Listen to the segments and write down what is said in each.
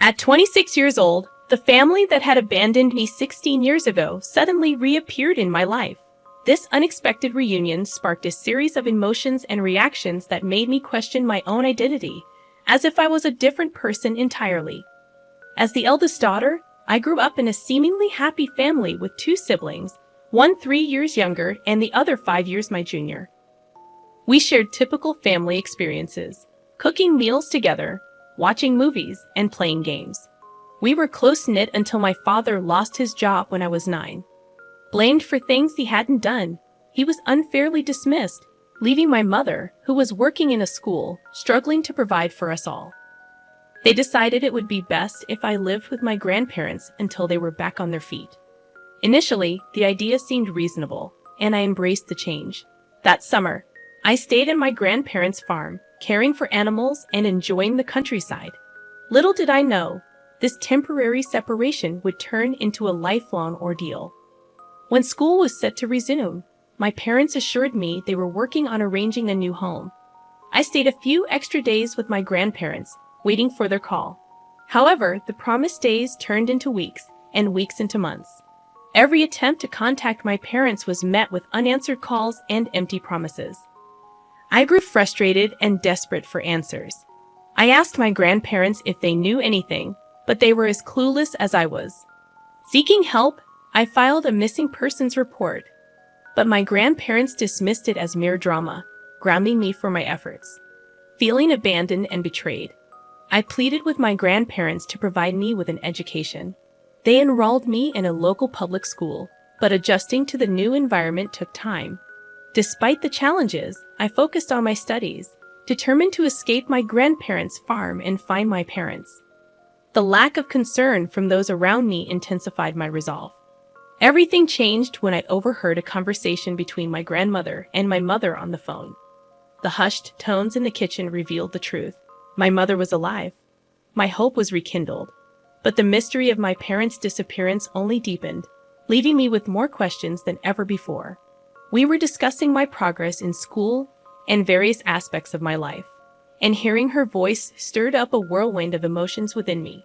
At 26 years old, the family that had abandoned me 16 years ago suddenly reappeared in my life. This unexpected reunion sparked a series of emotions and reactions that made me question my own identity, as if I was a different person entirely. As the eldest daughter, I grew up in a seemingly happy family with two siblings, one 3 years younger and the other 5 years my junior. We shared typical family experiences, cooking meals together, watching movies, and playing games. We were close-knit until my father lost his job when I was 9. Blamed for things he hadn't done, he was unfairly dismissed, leaving my mother, who was working in a school, struggling to provide for us all. They decided it would be best if I lived with my grandparents until they were back on their feet. Initially, the idea seemed reasonable, and I embraced the change. That summer, I stayed at my grandparents' farm, caring for animals and enjoying the countryside. Little did I know, this temporary separation would turn into a lifelong ordeal. When school was set to resume, my parents assured me they were working on arranging a new home. I stayed a few extra days with my grandparents, waiting for their call. However, the promised days turned into weeks, and weeks into months. Every attempt to contact my parents was met with unanswered calls and empty promises. I grew frustrated and desperate for answers. I asked my grandparents if they knew anything, but they were as clueless as I was. Seeking help, I filed a missing persons report, but my grandparents dismissed it as mere drama, grounding me for my efforts. Feeling abandoned and betrayed, I pleaded with my grandparents to provide me with an education. They enrolled me in a local public school, but adjusting to the new environment took time. Despite the challenges, I focused on my studies, determined to escape my grandparents' farm and find my parents. The lack of concern from those around me intensified my resolve. Everything changed when I overheard a conversation between my grandmother and my mother on the phone. The hushed tones in the kitchen revealed the truth. My mother was alive. My hope was rekindled. But the mystery of my parents' disappearance only deepened, leaving me with more questions than ever before. We were discussing my progress in school and various aspects of my life, and hearing her voice stirred up a whirlwind of emotions within me.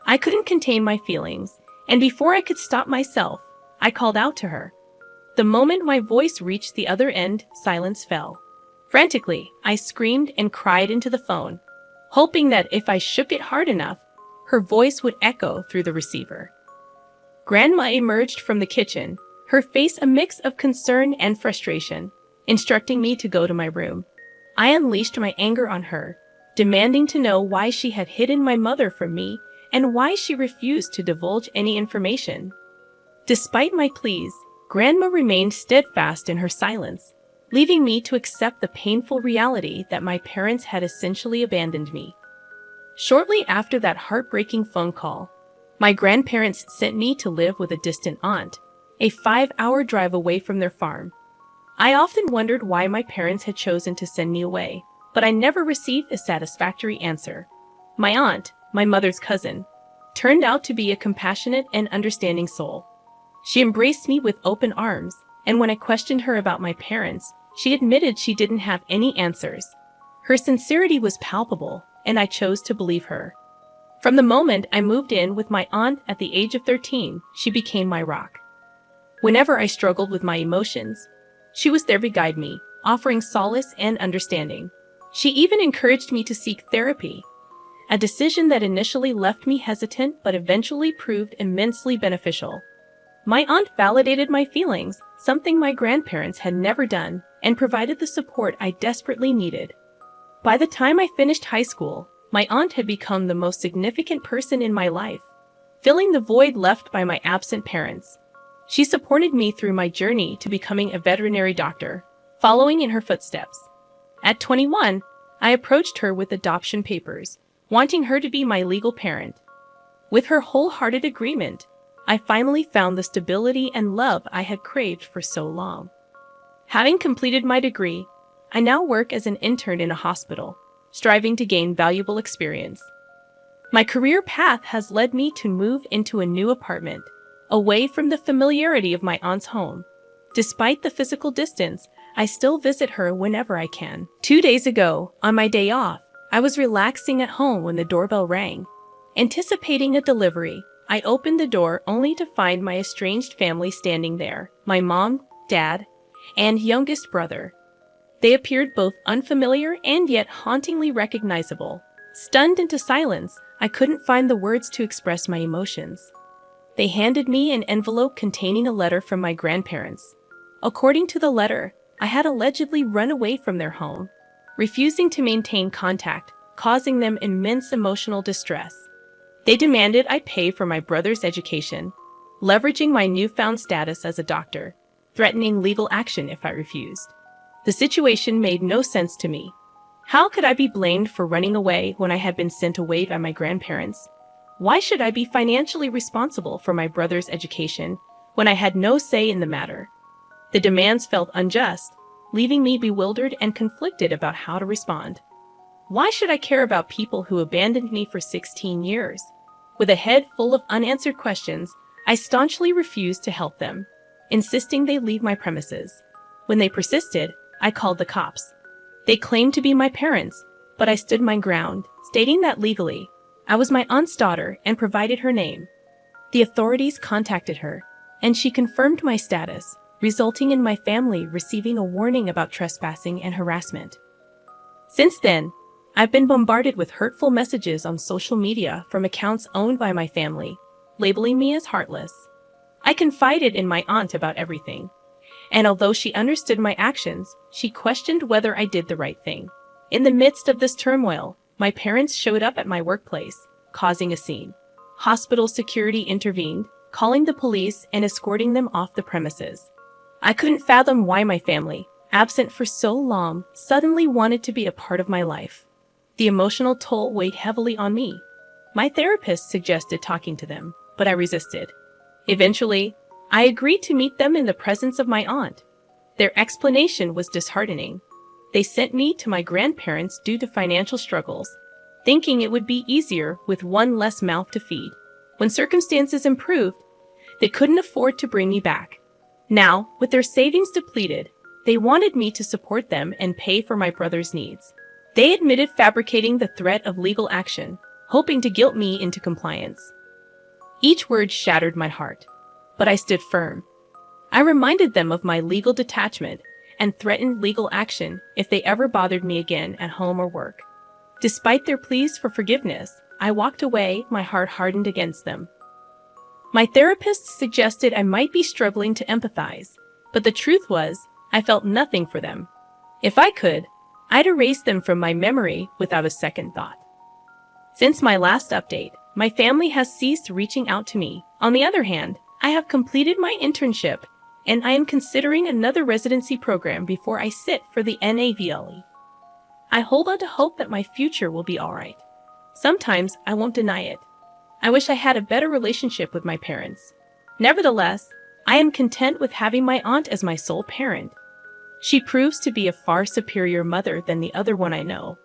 I couldn't contain my feelings, and before I could stop myself, I called out to her. The moment my voice reached the other end, silence fell. Frantically, I screamed and cried into the phone, hoping that if I shook it hard enough, her voice would echo through the receiver. Grandma emerged from the kitchen, her face a mix of concern and frustration, instructing me to go to my room. I unleashed my anger on her, demanding to know why she had hidden my mother from me and why she refused to divulge any information. Despite my pleas, Grandma remained steadfast in her silence, leaving me to accept the painful reality that my parents had essentially abandoned me. Shortly after that heartbreaking phone call, my grandparents sent me to live with a distant aunt, a 5-hour drive away from their farm. I often wondered why my parents had chosen to send me away, but I never received a satisfactory answer. My aunt, my mother's cousin, turned out to be a compassionate and understanding soul. She embraced me with open arms, and when I questioned her about my parents, she admitted she didn't have any answers. Her sincerity was palpable, and I chose to believe her. From the moment I moved in with my aunt at the age of 13, she became my rock. Whenever I struggled with my emotions, she was there to guide me, offering solace and understanding. She even encouraged me to seek therapy, a decision that initially left me hesitant but eventually proved immensely beneficial. My aunt validated my feelings, something my grandparents had never done, and provided the support I desperately needed. By the time I finished high school, my aunt had become the most significant person in my life, filling the void left by my absent parents. She supported me through my journey to becoming a veterinary doctor, following in her footsteps. At 21, I approached her with adoption papers, wanting her to be my legal parent. With her wholehearted agreement, I finally found the stability and love I had craved for so long. Having completed my degree, I now work as an intern in a hospital, striving to gain valuable experience. My career path has led me to move into a new apartment, away from the familiarity of my aunt's home. Despite the physical distance, I still visit her whenever I can. 2 days ago, on my day off, I was relaxing at home when the doorbell rang. Anticipating a delivery, I opened the door only to find my estranged family standing there, my mom, dad, and youngest brother. They appeared both unfamiliar and yet hauntingly recognizable. Stunned into silence, I couldn't find the words to express my emotions. They handed me an envelope containing a letter from my grandparents. According to the letter, I had allegedly run away from their home, refusing to maintain contact, causing them immense emotional distress. They demanded I pay for my brother's education, leveraging my newfound status as a doctor, threatening legal action if I refused. The situation made no sense to me. How could I be blamed for running away when I had been sent away by my grandparents? Why should I be financially responsible for my brother's education when I had no say in the matter? The demands felt unjust, leaving me bewildered and conflicted about how to respond. Why should I care about people who abandoned me for 16 years? With a head full of unanswered questions, I staunchly refused to help them, insisting they leave my premises. When they persisted, I called the cops. They claimed to be my parents, but I stood my ground, stating that legally, I was my aunt's daughter and provided her name. The authorities contacted her, and she confirmed my status, resulting in my family receiving a warning about trespassing and harassment. Since then, I've been bombarded with hurtful messages on social media from accounts owned by my family, labeling me as heartless. I confided in my aunt about everything, and although she understood my actions, she questioned whether I did the right thing. In the midst of this turmoil, my parents showed up at my workplace, causing a scene. Hospital security intervened, calling the police and escorting them off the premises. I couldn't fathom why my family, absent for so long, suddenly wanted to be a part of my life. The emotional toll weighed heavily on me. My therapist suggested talking to them, but I resisted. Eventually, I agreed to meet them in the presence of my aunt. Their explanation was disheartening. They sent me to my grandparents due to financial struggles, thinking it would be easier with one less mouth to feed. When circumstances improved, they couldn't afford to bring me back. Now, with their savings depleted, they wanted me to support them and pay for my brother's needs. They admitted fabricating the threat of legal action, hoping to guilt me into compliance. Each word shattered my heart, but I stood firm. I reminded them of my legal detachment and threatened legal action if they ever bothered me again at home or work. Despite their pleas for forgiveness, I walked away, my heart hardened against them. My therapist suggested I might be struggling to empathize, but the truth was, I felt nothing for them. If I could, I'd erase them from my memory without a second thought. Since my last update, my family has ceased reaching out to me. On the other hand, I have completed my internship, and I am considering another residency program before I sit for the NAVLE. I hold on to hope that my future will be alright. Sometimes I won't deny it. I wish I had a better relationship with my parents. Nevertheless, I am content with having my aunt as my sole parent. She proves to be a far superior mother than the other one I know.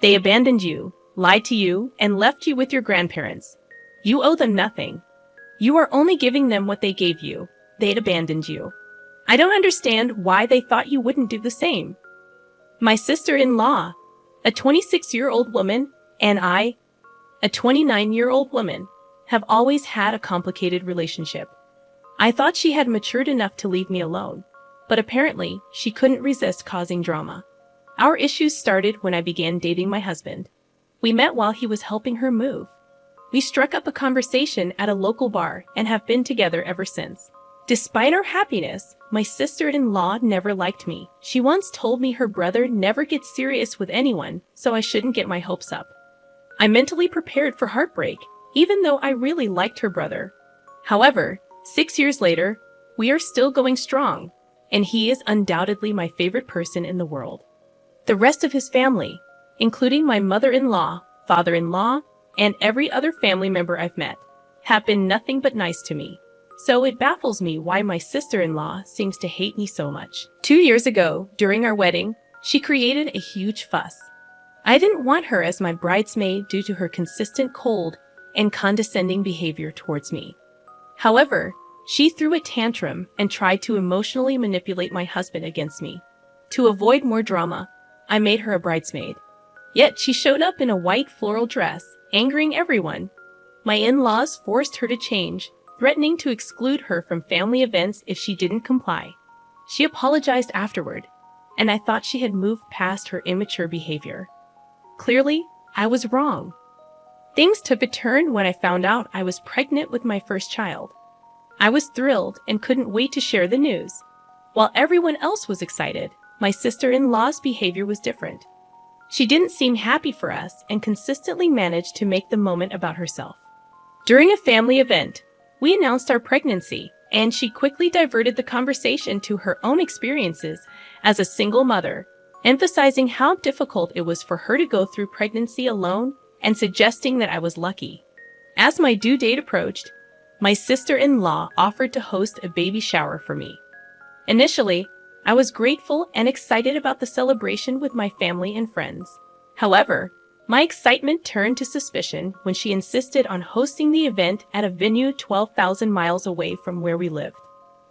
They abandoned you, lied to you, and left you with your grandparents. You owe them nothing. You are only giving them what they gave you. They'd abandoned you. I don't understand why they thought you wouldn't do the same. My sister-in-law, a 26-year-old woman, and I, a 29-year-old woman, have always had a complicated relationship. I thought she had matured enough to leave me alone, but apparently she couldn't resist causing drama. Our issues started when I began dating my husband. We met while he was helping her move. We struck up a conversation at a local bar and have been together ever since. Despite our happiness, my sister-in-law never liked me. She once told me her brother never gets serious with anyone, so I shouldn't get my hopes up. I mentally prepared for heartbreak, even though I really liked her brother. However, 6 years later, we are still going strong, and he is undoubtedly my favorite person in the world. The rest of his family, including my mother-in-law, father-in-law, and every other family member I've met, have been nothing but nice to me. So it baffles me why my sister-in-law seems to hate me so much. 2 years ago, during our wedding, she created a huge fuss. I didn't want her as my bridesmaid due to her consistent cold and condescending behavior towards me. However, she threw a tantrum and tried to emotionally manipulate my husband against me. To avoid more drama, I made her a bridesmaid. Yet she showed up in a white floral dress, angering everyone. My in-laws forced her to change, threatening to exclude her from family events if she didn't comply. She apologized afterward, and I thought she had moved past her immature behavior. Clearly, I was wrong. Things took a turn when I found out I was pregnant with my first child. I was thrilled and couldn't wait to share the news. While everyone else was excited, my sister-in-law's behavior was different. She didn't seem happy for us and consistently managed to make the moment about herself. During a family event, we announced our pregnancy, and she quickly diverted the conversation to her own experiences as a single mother, emphasizing how difficult it was for her to go through pregnancy alone and suggesting that I was lucky. As my due date approached, my sister-in-law offered to host a baby shower for me. Initially, I was grateful and excited about the celebration with my family and friends. However, my excitement turned to suspicion when she insisted on hosting the event at a venue 12,000 miles away from where we lived.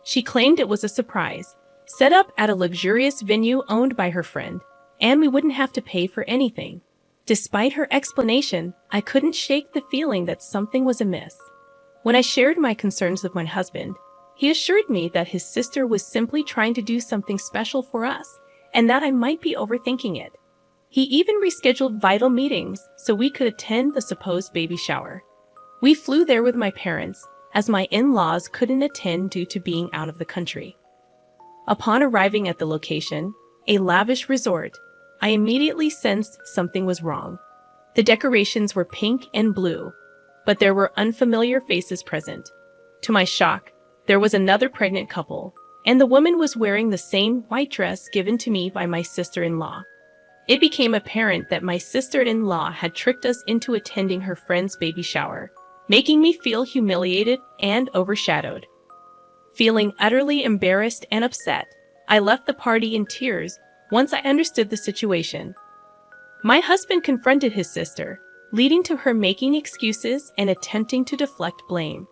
She claimed it was a surprise, set up at a luxurious venue owned by her friend, and we wouldn't have to pay for anything. Despite her explanation, I couldn't shake the feeling that something was amiss. When I shared my concerns with my husband, he assured me that his sister was simply trying to do something special for us, and that I might be overthinking it. He even rescheduled vital meetings so we could attend the supposed baby shower. We flew there with my parents, as my in-laws couldn't attend due to being out of the country. Upon arriving at the location, a lavish resort, I immediately sensed something was wrong. The decorations were pink and blue, but there were unfamiliar faces present. To my shock, there was another pregnant couple, and the woman was wearing the same white dress given to me by my sister-in-law. It became apparent that my sister-in-law had tricked us into attending her friend's baby shower, making me feel humiliated and overshadowed. Feeling utterly embarrassed and upset, I left the party in tears once I understood the situation. My husband confronted his sister, leading to her making excuses and attempting to deflect blame.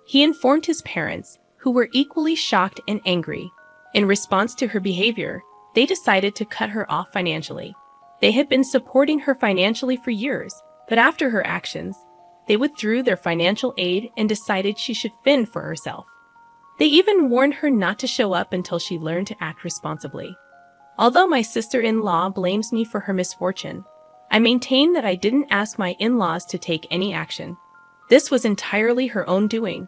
He informed his parents, who were equally shocked and angry. In response to her behavior, they decided to cut her off financially. They had been supporting her financially for years, but after her actions, they withdrew their financial aid and decided she should fend for herself. They even warned her not to show up until she learned to act responsibly. Although my sister-in-law blames me for her misfortune, I maintain that I didn't ask my in-laws to take any action. This was entirely her own doing.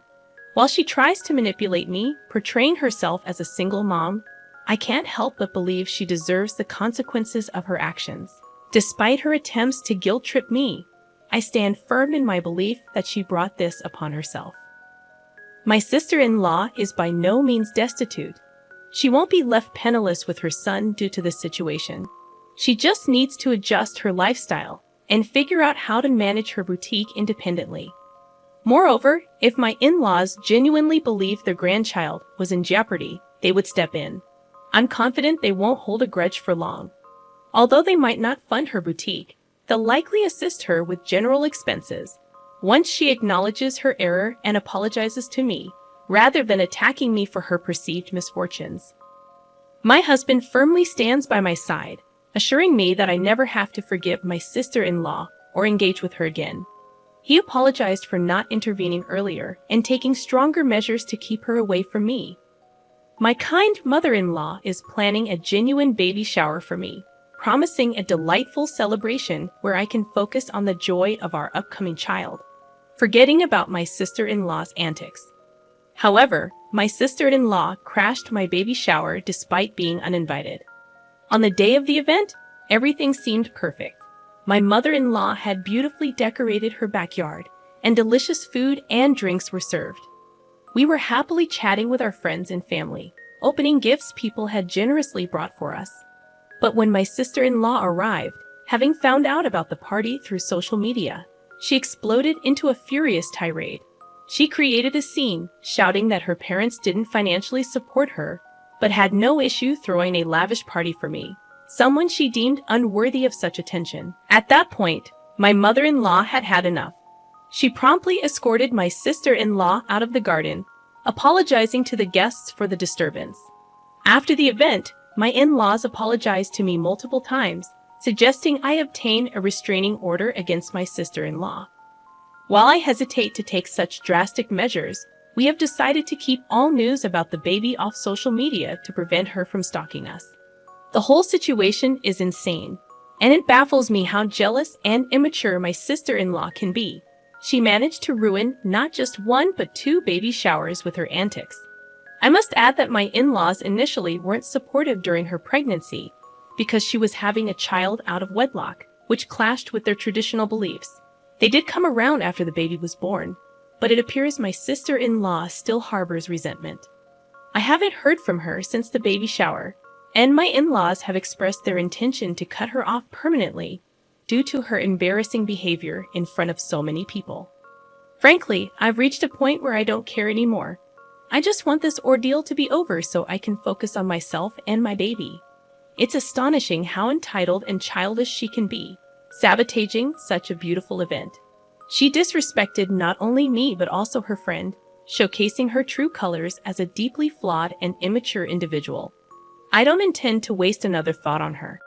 While she tries to manipulate me, portraying herself as a single mom, I can't help but believe she deserves the consequences of her actions. Despite her attempts to guilt-trip me, I stand firm in my belief that she brought this upon herself. My sister-in-law is by no means destitute. She won't be left penniless with her son due to this situation. She just needs to adjust her lifestyle and figure out how to manage her boutique independently. Moreover, if my in-laws genuinely believed their grandchild was in jeopardy, they would step in. I'm confident they won't hold a grudge for long. Although they might not fund her boutique, they'll likely assist her with general expenses once she acknowledges her error and apologizes to me, rather than attacking me for her perceived misfortunes. My husband firmly stands by my side, assuring me that I never have to forgive my sister-in-law or engage with her again. He apologized for not intervening earlier and taking stronger measures to keep her away from me. My kind mother-in-law is planning a genuine baby shower for me, promising a delightful celebration where I can focus on the joy of our upcoming child, forgetting about my sister-in-law's antics. However, my sister-in-law crashed my baby shower despite being uninvited. On the day of the event, everything seemed perfect. My mother-in-law had beautifully decorated her backyard, and delicious food and drinks were served. We were happily chatting with our friends and family, opening gifts people had generously brought for us. But when my sister-in-law arrived, having found out about the party through social media, she exploded into a furious tirade. She created a scene, shouting that her parents didn't financially support her, but had no issue throwing a lavish party for me, someone she deemed unworthy of such attention. At that point, my mother-in-law had had enough. She promptly escorted my sister-in-law out of the garden, apologizing to the guests for the disturbance. After the event, my in-laws apologized to me multiple times, suggesting I obtain a restraining order against my sister-in-law. While I hesitate to take such drastic measures, we have decided to keep all news about the baby off social media to prevent her from stalking us. The whole situation is insane, and it baffles me how jealous and immature my sister-in-law can be. She managed to ruin not just one but two baby showers with her antics. I must add that my in-laws initially weren't supportive during her pregnancy because she was having a child out of wedlock, which clashed with their traditional beliefs. They did come around after the baby was born, but it appears my sister-in-law still harbors resentment. I haven't heard from her since the baby shower, and my in-laws have expressed their intention to cut her off permanently due to her embarrassing behavior in front of so many people. Frankly, I've reached a point where I don't care anymore. I just want this ordeal to be over so I can focus on myself and my baby. It's astonishing how entitled and childish she can be, sabotaging such a beautiful event. She disrespected not only me but also her friend, showcasing her true colors as a deeply flawed and immature individual. I don't intend to waste another thought on her.